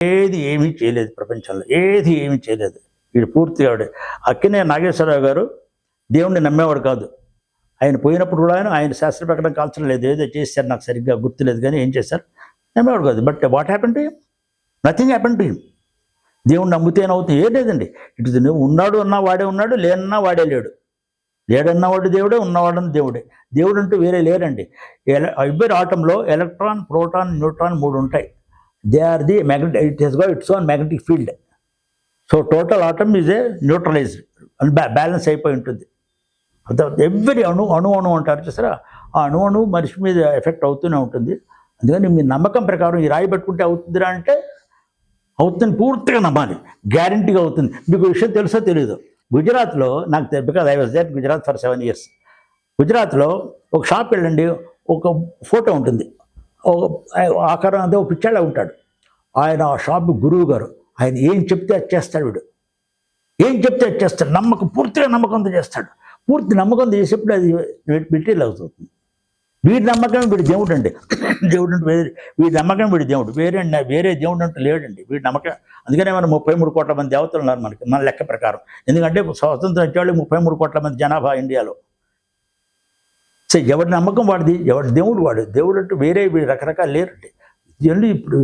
ఏది ఏమీ చేయలేదు ప్రపంచంలో, ఏది ఏమీ చేయలేదు. వీడు పూర్తిగా ఆవిడే. అక్కినే నాగేశ్వరరావు గారు దేవుణ్ణి నమ్మేవాడు కాదు. ఆయన పోయినప్పుడు కూడా ఆయన శాస్త్ర ప్రకటన కాల్చడం లేదు, ఏదో చేశారు, నాకు సరిగ్గా గుర్తులేదు కానీ ఏం చేశారు, నమ్మేవాడు కాదు. But what happen to him? Nothing happen to him. దేవుణ్ణి నమ్మితేనవుతుంది ఏం లేదండి. ఇటు నువ్వు ఉన్నాడు అన్నా వాడే ఉన్నాడు, లేనన్నా వాడే లేడు. లేడన్నవాడు దేవుడే, ఉన్నవాడన్న దేవుడే. దేవుడు అంటూ వేరే లేరండి. ఎవ్రీ ఆటంలో ఎలక్ట్రాన్, ప్రోటాన్, న్యూట్రాన్ 3 ఉంటాయి. They are the magnetic, it has got its own magnetic field. So total atom is a neutralized, balance అయిపోయి ఉంటుంది. ఎవ్రీ అణు అంటారు చూసారా, ఆ అణు మనిషి మీద ఎఫెక్ట్ అవుతూనే ఉంటుంది. అందుకని మీ నమ్మకం ప్రకారం ఈ రాయి పెట్టుకుంటే అవుతుందిరా అంటే అవుతుంది, పూర్తిగా నమ్మాలి, గ్యారంటీగా అవుతుంది. మీకు విషయం తెలుసో తెలీదు, గుజరాత్లో నాకు because I was there Gujarat for 7 years. గుజరాత్లో ఒక షాప్ వెళ్ళండి, ఒక ఫోటో ఉంటుంది, ఆకారం అంతా ఒక పిచ్చాళ్ళ ఉంటాడు. ఆయన ఆ షాప్ గురువు గారు, ఆయన ఏం చెప్తే అది చేస్తాడు. వీడు ఏం చెప్తే అది చేస్తాడు, పూర్తిగా నమ్మకంతో చేస్తాడు. పూర్తి నమ్మకంతో చేసేప్పుడు అది మెటీరియల్ అవుతుంది. వీడి నమ్మకం వీడి దేవుడు అండి. దేవుడు అంటే వీడి నమ్మకం వీడి దేవుడు, వేరే దేవుడు అంటూ లేడండి వీడి నమ్మకం. అందుకనే మనం 33 కోట్ల మంది దేవతలు ఉన్నారు మనకి, మన లెక్క ప్రకారం. ఎందుకంటే స్వతంత్రం వచ్చేవాళ్ళు 33 కోట్ల మంది జనాభా ఇండియాలో. సో ఎవరి నమ్మకం వాడిది, ఎవరి దేవుడు వాడు. దేవుడు అంటూ వేరే వీడు రకరకాలు లేరండి. ఇవన్నీ ఇప్పుడు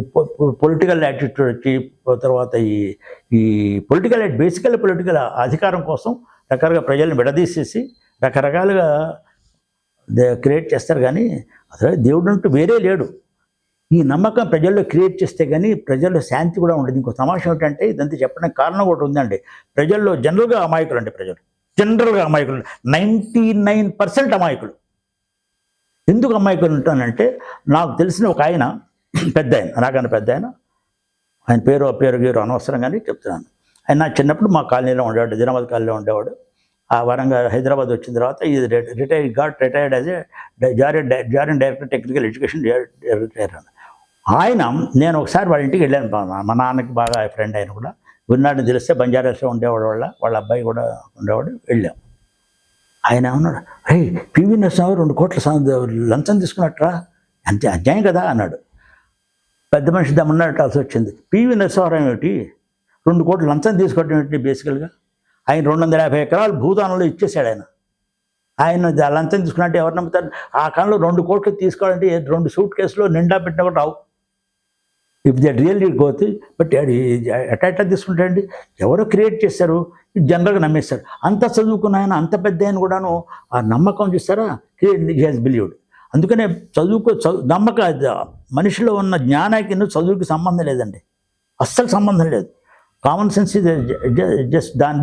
పొలిటికల్ యాటిట్యూడ్ వచ్చి తర్వాత ఈ పొలిటికల్ బేసికల్ పొలిటికల్ అధికారం కోసం రకరకాల ప్రజల్ని విడదీసేసి రకరకాలుగా క్రియేట్ చేస్తారు. కానీ అసలు దేవుడు అంటూ వేరే లేడు. ఈ నమ్మకం ప్రజల్లో క్రియేట్ చేస్తే కానీ ప్రజల్లో శాంతి కూడా ఉండదు. ఇంకో తమాషా ఏంటంటే ఇదంతా చెప్పడానికి కారణం ఒకటి ఉందండి. ప్రజల్లో జనరల్గా అమాయకులు అండి, ప్రజలు జనరల్గా అమాయకులు, 99% అమాయకులు. ఎందుకు అమాయకులు ఉంటానంటే, నాకు తెలిసిన ఒక ఆయన, పెద్ద ఆయన, నాకన్నా పెద్ద ఆయన పేరు గీరు అనవసరం కానీ చెప్తున్నాను. ఆయన నా చిన్నప్పుడు మా కాలనీలో ఉండేవాడు, దినాబాద్ కాలనీలో ఉండేవాడు. ఆ వరంగల్ హైదరాబాద్ వచ్చిన తర్వాత ఇది retired as a joint director technical education retire. ఆయన నేను ఒకసారి వాళ్ళ ఇంటికి వెళ్ళాను. మా నాన్నకి బాగా ఫ్రెండ్ ఆయన కూడా, గురునాడిని తెలిస్తే బంజారాస్లో ఉండేవాడు, వాళ్ళ అబ్బాయి కూడా ఉండేవాడు. వెళ్ళాం. ఆయన ఏమన్నాడు, హే పివి నరసింహారావు 2 కోట్ల లంచం తీసుకున్నట్రా, అంతే అన్యాయం కదా అన్నాడు. పెద్ద మనిషి దమ్మన్నట్టాల్సి వచ్చింది. పివి నరసింహారావు ఏమిటి 2 కోట్ల లంచం తీసుకోవడం ఏంటి? బేసికల్గా ఆయన 250 ఎకరాలు భూదానంలో ఇచ్చేసాడు. ఆయన లంచం తీసుకున్నట్టు ఎవరు నమ్ముతారు? ఆ కాలంలో 2 కోట్లు తీసుకోవాలంటే 2 సూట్ కేసులో నిండా పెట్టినా కూడా రావు. If they really got it. But ఎట్లా తీసుకుంటాడండి? ఎవరో క్రియేట్ చేశారు, జనరల్గా నమ్మేస్తారు. అంత చదువుకున్న ఆయన, అంత పెద్ద ఆయన కూడాను ఆ నమ్మకం చూస్తారా, హీ హాజ్ బిలీవ్డ్. అందుకనే నమ్మక మనిషిలో ఉన్న జ్ఞానానికి చదువుకి సంబంధం లేదండి, అస్సలు సంబంధం లేదు. కామన్ సెన్స్ ఇది జస్ట్ దాని